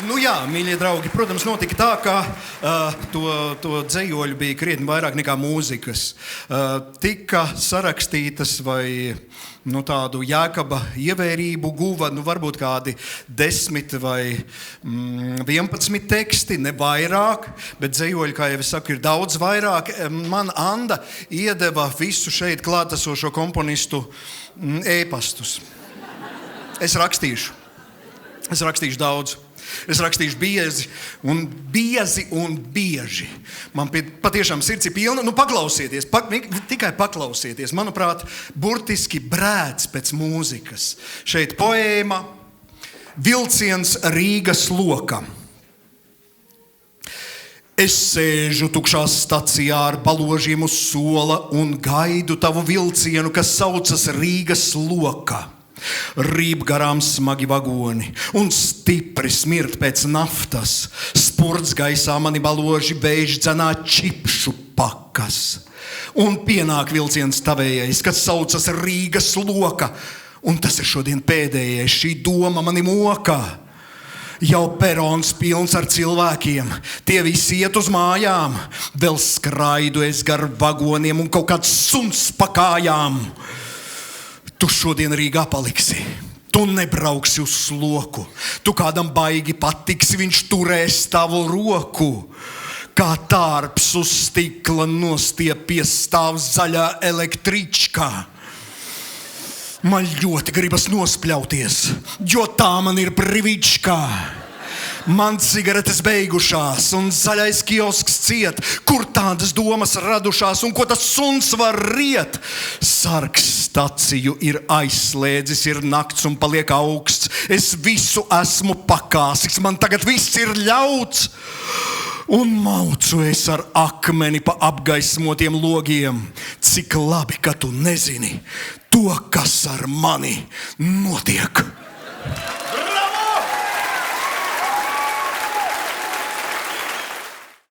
Nu jā, mīļie draugi, protams, notika tā, ka to dzejoļu bija krietni vairāk nekā mūzikas. Tika sarakstītas vai tādu Jēkaba ievērību guva, varbūt kādi 10 vai 11 teksti, ne vairāk, bet dzejoļi, kā jau es saku, ir daudz vairāk. Man Anda iedeva visu šeit klātesošo komponistu e-pastus. Es rakstīšu daudz. Es rakstīšu biezi un bieži. Man patiešām sirds ir pilna. Paklausieties, tikai paklausieties. Manuprāt, burtiski brēc pēc mūzikas. Šeit poēma Vilciens Rīgas lokam. Es sēžu tukšā stacijā ar baložiem uz sola un gaidu tavu vilcienu, kas saucas Rīgas loka. Rīb garām smagi vagoni un stipri smirt pēc naftas. Spurts gaisā mani baloži bēž dzenā čipšu pakas. Un pienāk vilciens tavējais, kas saucas Rīgas loka. Un tas ir šodien pēdējais, šī doma mani moka. Jau perons pilns ar cilvēkiem, tie visi iet uz mājām. Vēl skraidu es gar vagoniem un kaut kāds suns pa kājām. Tu šodien Rīgā paliksi, tu nebrauksi uz sloku, tu kādam baigi patiksi, viņš turēs tavu roku. Kā tārps uz stikla nostiepies stāv zaļā električka. Man ļoti gribas nospļauties, jo tā man ir privička. Man cigaretes beigušās un zaļais kiosks ciet. Kur tādas domas radušās un ko tas suns var riet? Sargs staciju ir aizslēdzis, ir nakts un paliek augsts. Es visu esmu pakāsis, man tagad viss ir ļauts. Un maucu es ar akmeni pa apgaismotiem logiem. Cik labi, ka tu nezini to, kas ar mani notiek.